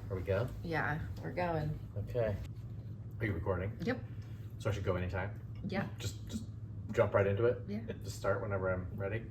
Are we go? Yeah, we're going. Okay. Are you recording? Yep. So I should go anytime? Yeah. Just jump right into it? Yeah. Just start whenever I'm ready?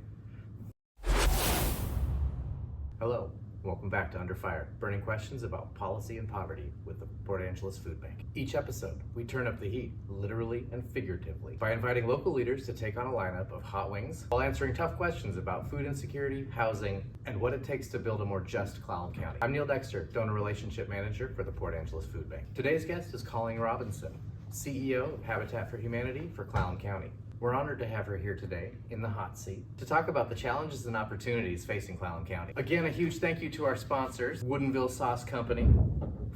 Hello. Welcome back to Under Fire, burning questions about policy and poverty with the Port Angeles Food Bank. Each episode, we turn up the heat, literally and figuratively, by inviting local leaders to take on a lineup of hot wings while answering tough questions about food insecurity, housing, and what it takes to build a more just Clallam County. I'm Neil Dexter, Donor Relationship Manager for the Port Angeles Food Bank. Today's guest is Colleen Robinson, CEO of Habitat for Humanity for Clallam County. We're honored to have her here today in the hot seat to talk about the challenges and opportunities facing Clallam County. Again, a huge thank you to our sponsors, Woodinville Sauce Company,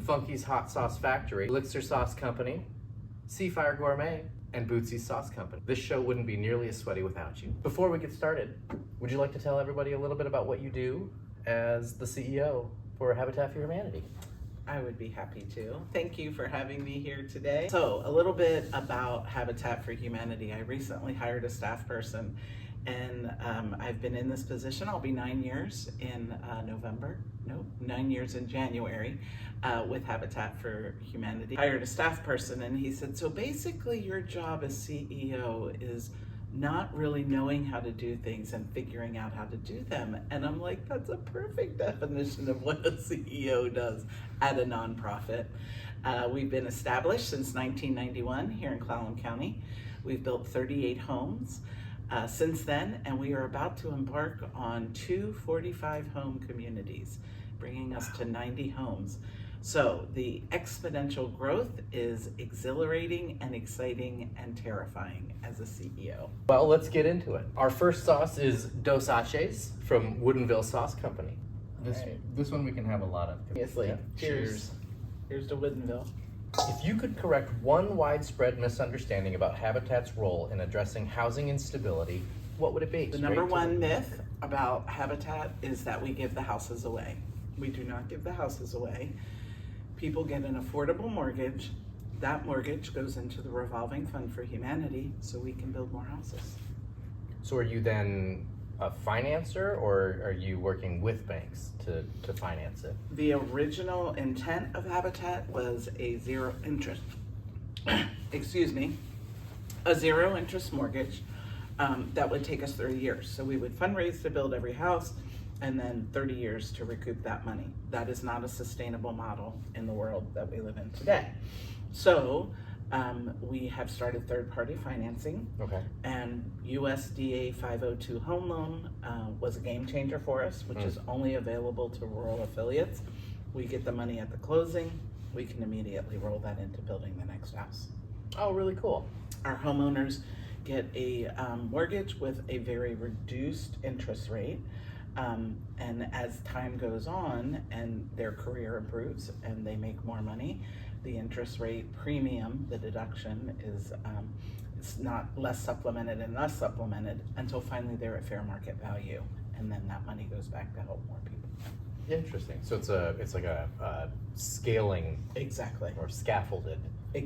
Funky's Hot Sauce Factory, Elixir Sauce Company, Seafire Gourmet, and Bootsy's Sauce Company. This show wouldn't be nearly as sweaty without you. Before we get started, would you like to tell everybody a little bit about what you do as the CEO for Habitat for Humanity? I would be happy to. Thank you for having me here today. So a little bit about Habitat for Humanity. I recently hired a staff person and I've been in this position. I'll be 9 years in November. No, 9 years in January with Habitat for Humanity. I hired a staff person and he said, so basically your job as CEO is not really knowing how to do things and figuring out how to do them. And I'm like, that's a perfect definition of what a CEO does at a nonprofit. We've been established since 1991 here in Clallam County. We've built 38 homes since then, and we are about to embark on 2 45-home communities, bringing us to 90 homes. So the exponential growth is exhilarating and exciting and terrifying as a CEO. Well, let's get into it. Our first sauce is Dos Aches from Woodinville Sauce Company. This one we can have a lot of. Obviously. Yeah. Cheers. Here's to Woodinville. If you could correct one widespread misunderstanding about Habitat's role in addressing housing instability, what would it be? The number one myth about Habitat is that we give the houses away. We do not give the houses away. People get an affordable mortgage. That mortgage goes into the revolving fund for humanity so we can build more houses. So are you then a financer, or are you working with banks to finance it? The original intent of Habitat was a zero interest, a zero interest mortgage that would take us 30 years. So we would fundraise to build every house and then 30 years to recoup that money. That is not a sustainable model in the world that we live in today. So we have started third-party financing. Okay. And USDA 502 home loan was a game changer for us, which is only available to rural affiliates. We get the money at the closing. We can immediately roll that into building the next house. Oh, really cool. Our homeowners get a mortgage with a very reduced interest rate. And as time goes on and their career improves and they make more money, the interest rate premium, the deduction, is it's not less supplemented and less supplemented until finally they're at fair market value, and then that money goes back to help more people. Interesting. So it's like a scaling Exactly. or scaffolded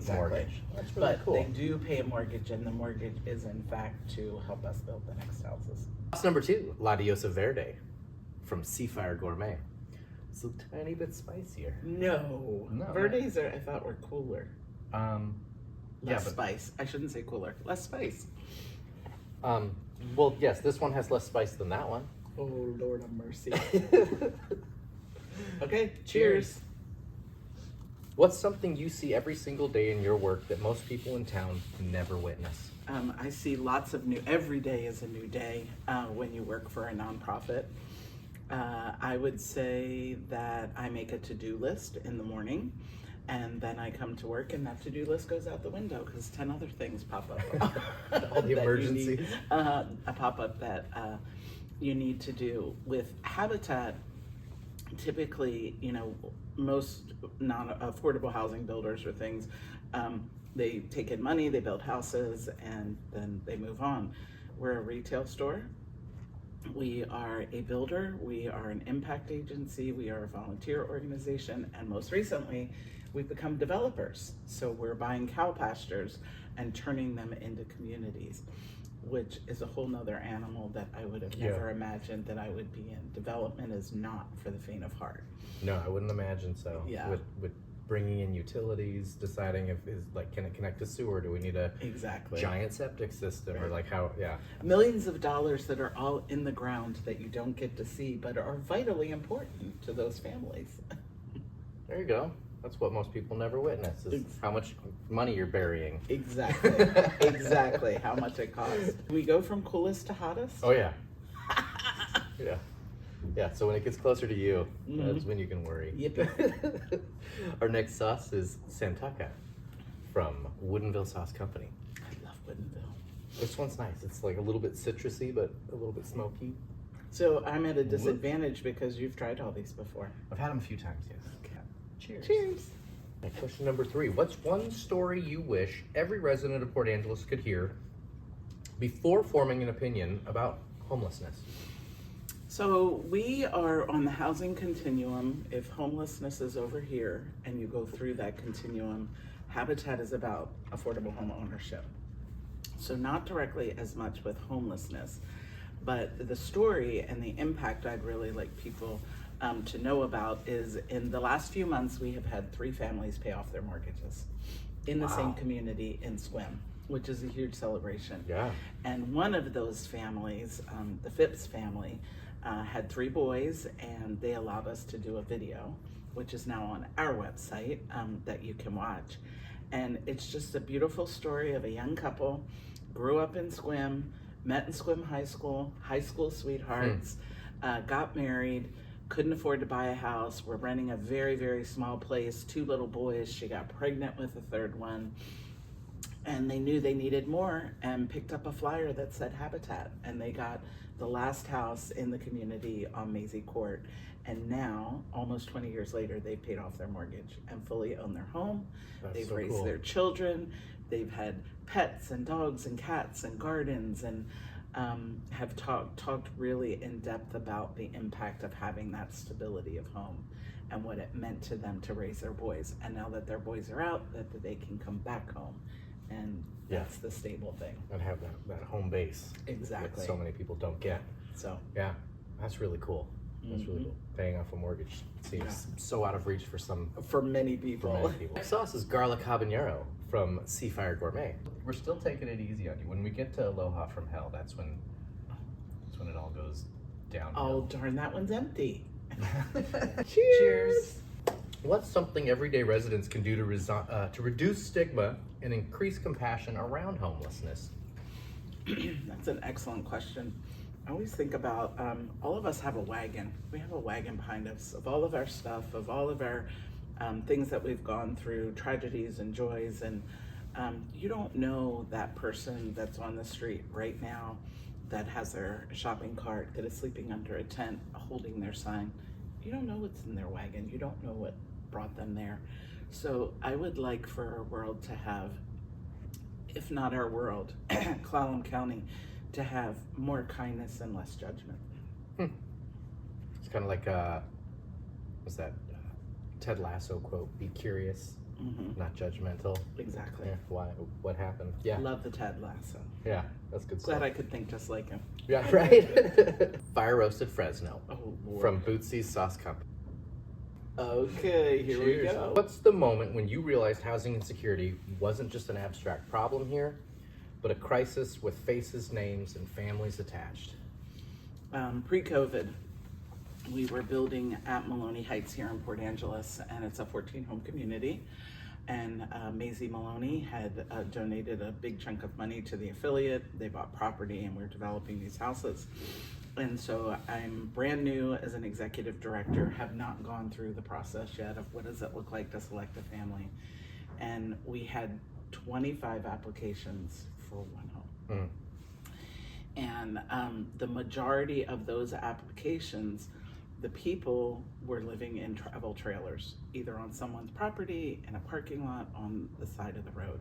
mortgage. That's really But cool. they do pay a mortgage, and the mortgage is in fact to help us build the next houses. Sauce number 2, La Diosa Verde from Seafire Gourmet. It's a tiny bit spicier. No. Verdes I thought were cooler. Less spice. I shouldn't say cooler. Less spice. Well, yes, this one has less spice than that one. Oh, Lord of mercy. Okay, cheers. What's something you see every single day in your work that most people in town never witness? I see lots of every day is a new day when you work for a nonprofit. I would say that I make a to-do list in the morning, and then I come to work and that to-do list goes out the window because 10 other things pop up. All the emergencies. Pop up that you need to do. With Habitat, typically, most non-affordable housing builders or things, they take in money, they build houses, and then they move on. We're a retail store. We are a builder, we are an impact agency, we are a volunteer organization, and most recently, we've become developers. So we're buying cow pastures and turning them into communities. which is a whole nother animal that I would have never imagined that I would be in. Development is not for the faint of heart. No, I wouldn't imagine so. Yeah. With bringing in utilities, deciding if can it connect to sewer? Do we need a giant septic system or like how? Yeah. Millions of dollars that are all in the ground that you don't get to see, but are vitally important to those families. There you go. That's what most people never witness, is how much money you're burying. Exactly. Exactly. How much it costs. We go from coolest to hottest? Oh, yeah. Yeah. Yeah, so when it gets closer to you, that's when you can worry. Yep. Our next sauce is Santuca from Woodinville Sauce Company. I love Woodinville. This one's nice. It's like a little bit citrusy, but a little bit smoky. So I'm at a disadvantage because you've tried all these before. I've had them a few times, yes. Okay. Cheers. Cheers. And question number 3. What's one story you wish every resident of Port Angeles could hear before forming an opinion about homelessness? So we are on the housing continuum. If homelessness is over here and you go through that continuum, Habitat is about affordable home ownership. So not directly as much with homelessness, but the story and the impact I'd really like people to know about is in the last few months, we have had 3 families pay off their mortgages in the same community in Swim, which is a huge celebration. Yeah. And one of those families, the Phipps family, had 3 boys, and they allowed us to do a video, which is now on our website that you can watch. And it's just a beautiful story of a young couple, grew up in Swim, met in Swim high school sweethearts, got married, couldn't afford to buy a house, were renting a very, very small place, 2 little boys. She got pregnant with the 3rd one. And they knew they needed more and picked up a flyer that said Habitat, and they got the last house in the community on Maisie Court. And now, almost 20 years later, they've paid off their mortgage and fully own their home. They've raised their children. They've had pets and dogs and cats and gardens, and have talked really in depth about the impact of having that stability of home and what it meant to them to raise their boys. And now that their boys are out, that they can come back home. And that's the stable thing. And have that home base. Exactly. That so many people don't get. So yeah, that's really cool. That's really cool. Paying off a mortgage seems so out of reach for many people. Next sauce is garlic habanero from Seafire Gourmet. We're still taking it easy on you. When we get to Aloha from Hell, that's when it all goes downhill. Oh darn, that one's empty. Cheers. What's something everyday residents can do to reduce stigma and increase compassion around homelessness? That's an excellent question. I always think about, all of us have a wagon. We have a wagon behind us of all of our stuff, of all of our things that we've gone through, tragedies and joys. And you don't know that person that's on the street right now that has their shopping cart, that is sleeping under a tent, holding their sign. You don't know what's in their wagon. You don't know what brought them there. So I would like for our world to have, if not our world, Clallam County, to have more kindness and less judgment. It's kind of like, what's that Ted Lasso quote? Be curious, not judgmental. Exactly. Yeah, why? What happened? Yeah. Love the Ted Lasso. Yeah, that's good stuff. Glad I could think just like him. Yeah, right. Fire roasted Fresno Lord. from Bootsy's Sauce Company. Okay, here we go. What's the moment when you realized housing insecurity wasn't just an abstract problem here, but a crisis with faces, names, and families attached? Pre-COVID, we were building at Maloney Heights here in Port Angeles, and it's a 14-home community. And Maisie Maloney had donated a big chunk of money to the affiliate. They bought property, and we're developing these houses. And so I'm brand new as an executive director, have not gone through the process yet of what does it look like to select a family. And we had 25 applications for one home. And the majority of those applications, the people were living in travel trailers, either on someone's property, in a parking lot, on the side of the road.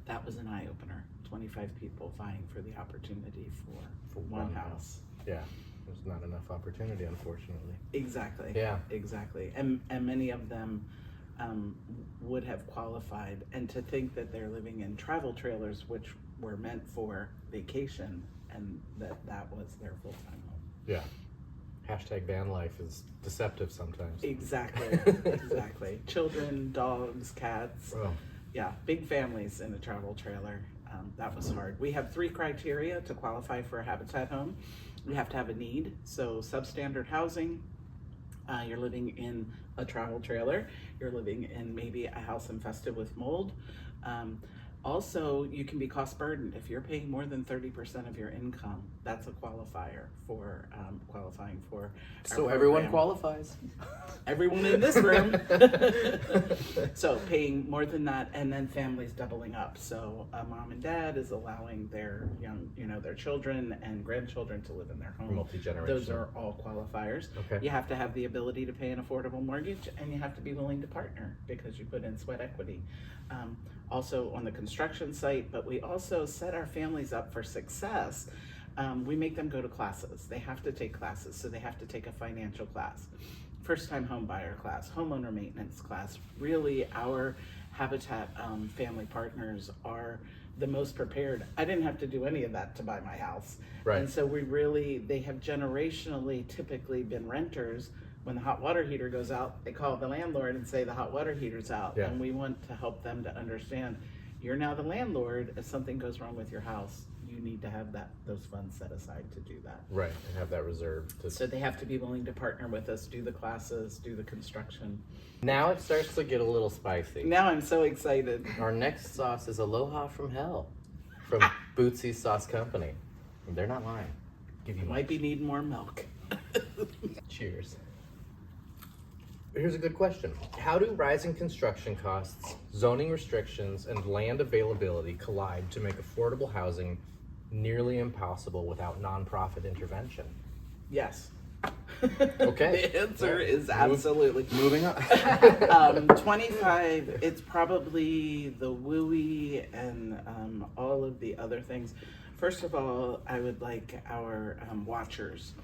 That was an eye-opener. 25 people vying for the opportunity for one house. Yeah, there's not enough opportunity, unfortunately. Exactly. Yeah. Exactly. And many of them would have qualified. And to think that they're living in travel trailers, which were meant for vacation, and that was their full-time home. Yeah. Hashtag van life is deceptive sometimes. Exactly, exactly. Children, dogs, cats. Oh. Yeah, big families in a travel trailer. That was hard. We have 3 criteria to qualify for a Habitat home. You have to have a need, so substandard housing. You're living in a travel trailer. You're living in maybe a house infested with mold. Also, you can be cost burdened. If you're paying more than 30% of your income, that's a qualifier for qualifying for our So everyone program. qualifies. Everyone in this room. So paying more than that, and then families doubling up. So a mom and dad is allowing their young, their children and grandchildren to live in their home. Multi-generational. Those are all qualifiers. Okay. You have to have the ability to pay an affordable mortgage, and you have to be willing to partner because you put in sweat equity. Also on the construction site, but we also set our families up for success. We make them go to classes. They have to take classes, so they have to take a financial class, first-time home buyer class, homeowner maintenance class. Really, our Habitat family partners are the most prepared. I didn't have to do any of that to buy my house. Right. And so they have generationally typically been renters. When the hot water heater goes out, they call the landlord and say the hot water heater's out. Yeah. And we want to help them to understand, you're now the landlord. If something goes wrong with your house, you need to have those funds set aside to do that. Right, and have that reserved. So they have to be willing to partner with us, do the classes, do the construction. Now it starts to get a little spicy. Now I'm so excited. Our next sauce is Aloha from Hell from Bootsy's Sauce Company. And they're not lying. Give you Might be needing more milk. Cheers. Here's a good question. How do rising construction costs, zoning restrictions, and land availability collide to make affordable housing nearly impossible without nonprofit intervention? Yes. Okay. The answer is absolutely. Moving on. 25, it's probably the WUI and all of the other things. First of all, I would like our watchers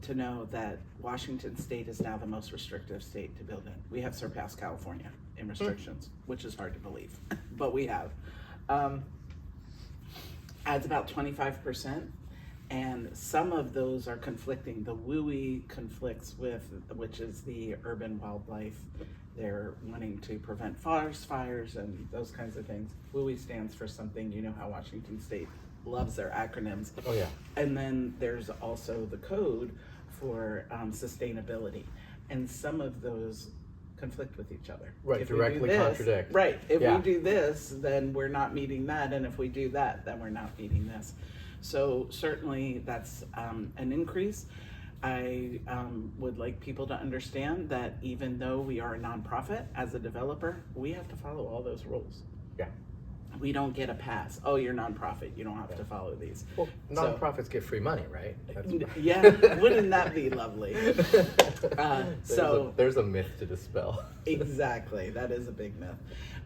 to know that Washington State is now the most restrictive state to build in. We have surpassed California in restrictions, which is hard to believe, but we have. Adds about 25%, and some of those are conflicting. The WUI conflicts with, which is the urban wildlife. They're wanting to prevent forest fires and those kinds of things. WUI stands for something, you know how Washington State loves their acronyms. Oh yeah. And then there's also the code for sustainability, and some of those conflict with each other. Right, If we directly do this, contradict. Right, if Yeah. we do this, then we're not meeting that, and if we do that, then we're not meeting this. So certainly that's an increase. I would like people to understand that even though we are a nonprofit, as a developer, we have to follow all those rules. Yeah. We don't get a pass. Oh, you're nonprofit, you don't have to follow these. Well, So- nonprofits get free money, right? Yeah, wouldn't that be lovely? There's a myth to dispel. Exactly, that is a big myth.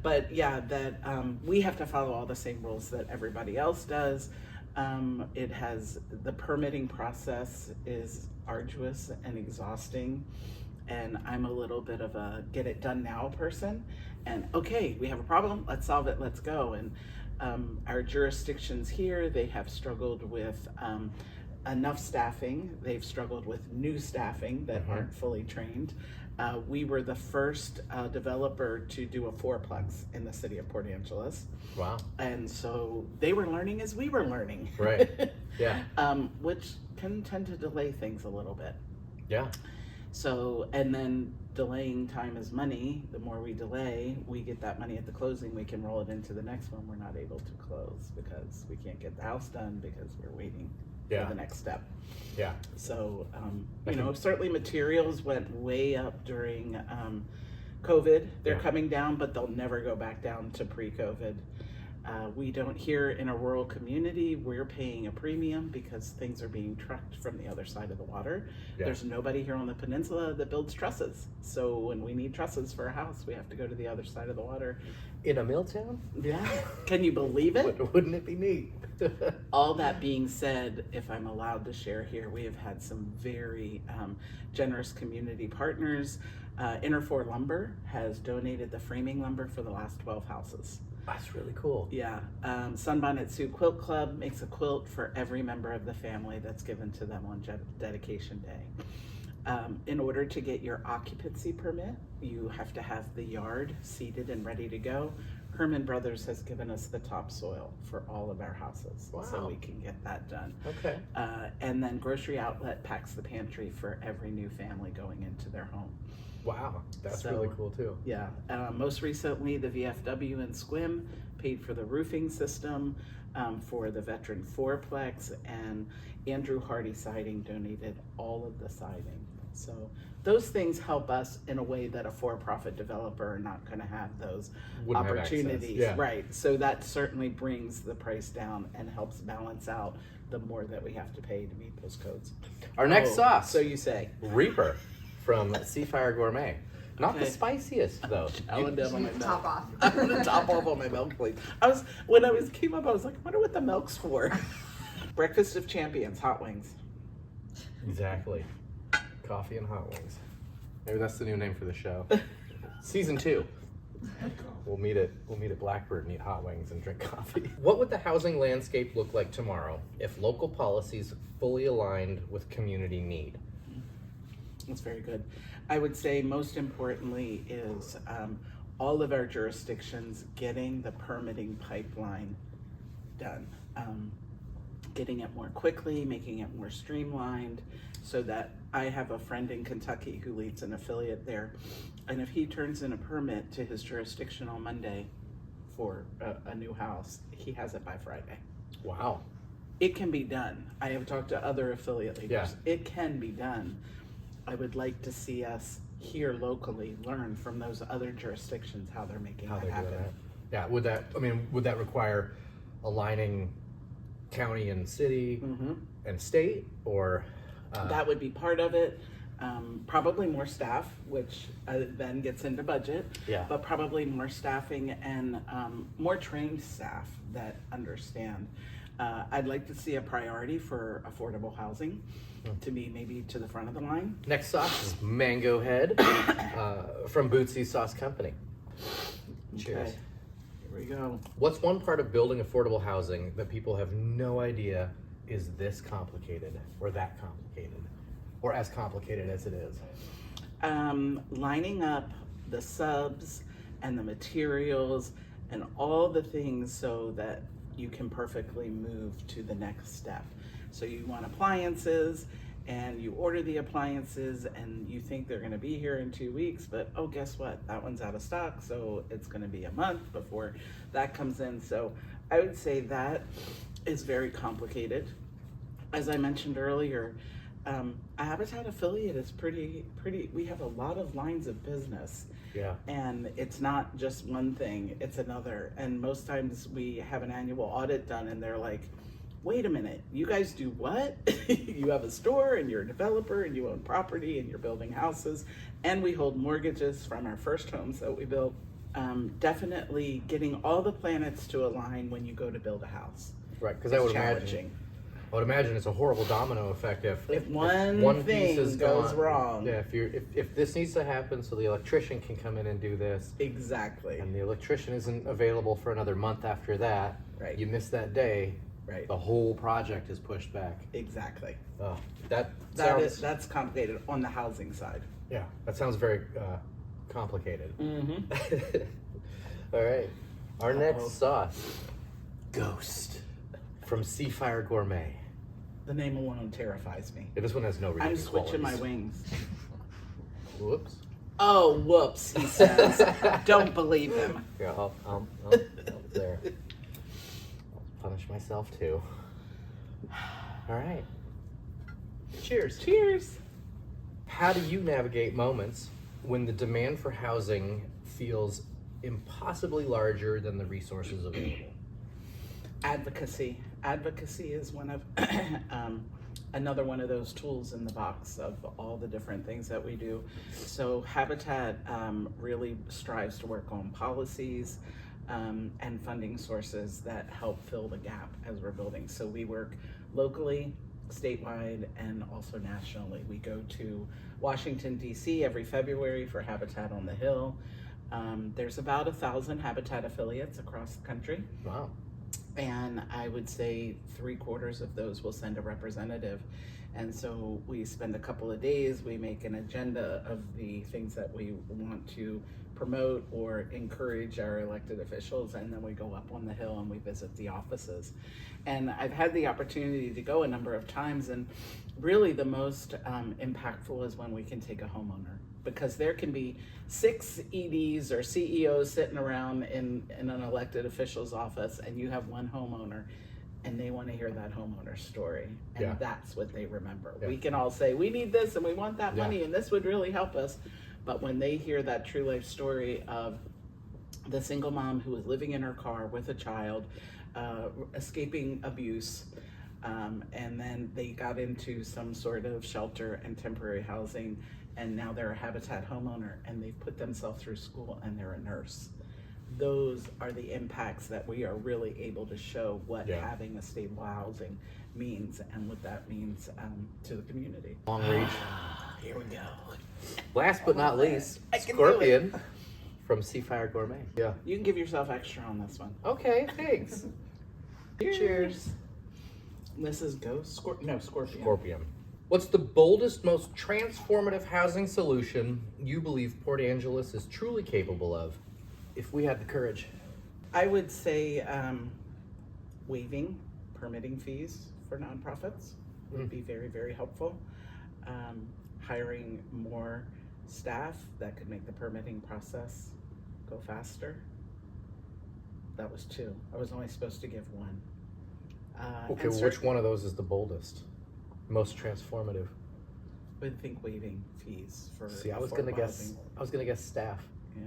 But yeah, that we have to follow all the same rules that everybody else does. The permitting process is arduous and exhausting, and I'm a little bit of a get it done now person. And okay, we have a problem, let's solve it, let's go. And our jurisdictions here, they have struggled with enough staffing. They've struggled with new staffing that aren't fully trained. We were the first developer to do a fourplex in the city of Port Angeles. Wow. And so they were learning as we were learning. Right. Yeah. Which can tend to delay things a little bit. Yeah. So, and then delaying time is money. The more we delay, we get that money at the closing, we can roll it into the next one. We're not able to close because we can't get the house done because we're waiting for the next step. Yeah. So, certainly materials went way up during COVID. They're coming down, but they'll never go back down to pre-COVID. We don't here in a rural community, we're paying a premium because things are being trucked from the other side of the water. Yeah. There's nobody here on the peninsula that builds trusses. So when we need trusses for a house, we have to go to the other side of the water. In a mill town? Yeah. Can you believe it? Wouldn't it be neat? All that being said, if I'm allowed to share here, we have had some very generous community partners. Inner Four Lumber has donated the framing lumber for the last 12 houses. That's really cool. Yeah. Sunbonnet Sioux Quilt Club makes a quilt for every member of the family that's given to them on dedication day. In order to get your occupancy permit, you have to have the yard seeded and ready to go. Herman Brothers has given us the topsoil for all of our houses, so we can get that done. Okay. And then Grocery Outlet packs the pantry for every new family going into their home. Wow, that's really cool too. Yeah. Most recently, the VFW and Squim paid for the roofing system for the veteran fourplex, and Andrew Hardy Siding donated all of the siding. So those things help us in a way that a for-profit developer are not going to have those Wouldn't have opportunities. access. Yeah. Right. So that certainly brings the price down and helps balance out the more that we have to pay to meet those codes. Our next sauce. So you say. Reaper from Seafire Gourmet. Not the Okay. spiciest though. Chowing down on my milk. Top off. I'm gonna top off on my milk, please. Came up, I was like, I wonder what the milk's for. Breakfast of Champions, hot wings. Exactly. Coffee and hot wings. Maybe that's the new name for the show. Season 2. We'll meet at Blackbird and eat hot wings and drink coffee. What would the housing landscape look like tomorrow if local policies fully aligned with community need? That's very good. I would say most importantly is all of our jurisdictions getting the permitting pipeline done. Getting it more quickly, making it more streamlined, so that I have a friend in Kentucky who leads an affiliate there, and if he turns in a permit to his jurisdiction on Monday for a new house, he has it by Friday. Wow. It can be done. I have talked to other affiliate leaders. Yeah. It can be done. I would like to see us here locally learn from those other jurisdictions how they're making that happen. Yeah, would that require aligning county and city and state, or That would be part of it. Probably more staff, which then gets into budget. Yeah. But probably more staffing and more trained staff that understand. I'd like to see a priority for affordable housing to be maybe to the front of the line. Next sauce is Mango Head from Bootsy Sauce Company. Cheers. Okay. Here we go. What's one part of building affordable housing that people have no idea is this complicated or that complicated or as complicated as it is? Lining up the subs and the materials and all the things so that you can perfectly move to the next step. So you want appliances and you order the appliances and you think they're gonna be here in 2 weeks, but oh, guess what? That one's out of stock, so it's gonna be a month before that comes in. So I would say that is very complicated. As I mentioned earlier, a Habitat affiliate is pretty, we have a lot of lines of business. Yeah. And it's not just one thing, it's another. And most times we have an annual audit done and they're like, wait a minute, you guys do what? You have a store and you're a developer and you own property and you're building houses and we hold mortgages from our first homes that we built. Definitely getting all the planets to align when you go to build a house. Right, because I would imagine it's a horrible domino effect if one piece thing is goes gone. wrong. Yeah, if this needs to happen so the electrician can come in and do this, Exactly. and the electrician isn't available for another month after that, Right. you miss that day, Right. the whole project is pushed back. Exactly. Oh, that's complicated on the housing side. yeah, that sounds very complicated. Mm-hmm. All right, our Uh-oh. next sauce, Ghost from Seafire Gourmet. The name alone terrifies me. Yeah, this one has no redeeming I'm switching my qualities. wings. Whoops. Oh, whoops, he says. Don't believe him. Yeah, I'll there. I'll punish myself too. All right. Cheers. Cheers. How do you navigate moments when the demand for housing feels impossibly larger than the resources available? Advocacy. Advocacy is one of another one of those tools in the box of all the different things that we do. So Habitat really strives to work on policies and funding sources that help fill the gap as we're building. So we work locally, statewide, and also nationally. We go to Washington, D.C. every February for Habitat on the Hill. There's about 1,000 Habitat affiliates across the country. Wow. And I would say 3/4 of those will send a representative. And so we spend a couple of days, we make an agenda of the things that we want to promote or encourage our elected officials, and then we go up on the hill and we visit the offices. And I've had the opportunity to go a number of times, and really the most impactful is when we can take a homeowner, because there can be 6 EDs or CEOs sitting around in an elected official's office, and you have one homeowner, and they want to hear that homeowner's story, and Yeah. that's what they remember. Yeah. We can all say, we need this and we want that Yeah. money and this would really help us, but when they hear that true life story of the single mom who was living in her car with a child, escaping abuse, and then they got into some sort of shelter and temporary housing, and now they're a Habitat homeowner, and they've put themselves through school and they're a nurse. Those are the impacts that we are really able to show what Yeah. having a stable housing means and what that means to the community. Long reach. Here we go. Last but not least, I can do Scorpion from Seafire Gourmet. Yeah. You can give yourself extra on this one. Okay, thanks. Cheers. This is Scorpion. Scorpion. What's the boldest, most transformative housing solution you believe Port Angeles is truly capable of if we had the courage? I would say waiving permitting fees for nonprofits would be very, very helpful. Hiring more staff that could make the permitting process go faster. That was 2. I was only supposed to give 1. Okay, well, which one of those is the boldest? Most transformative? I would think waiving fees for See, I was gonna affordable housing. guess staff. Yeah.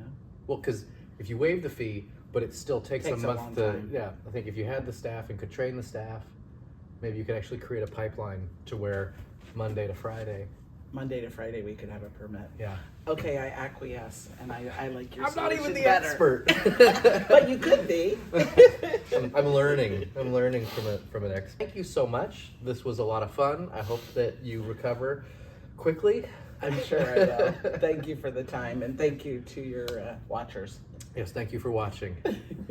Well, because if you waive the fee, but it still takes a Takes a month long to, time. yeah, I think if you had the staff and could train the staff, maybe you could actually create a pipeline to where Monday to Friday. Monday to Friday we could have a permit. Yeah. Okay, I acquiesce, and I like your I'm not even solution the better. expert. But you could be. I'm learning. I'm learning from an expert. Thank you so much. This was a lot of fun. I hope that you recover quickly. I'm sure I will. Thank you for the time, and thank you to your watchers. Yes, thank you for watching.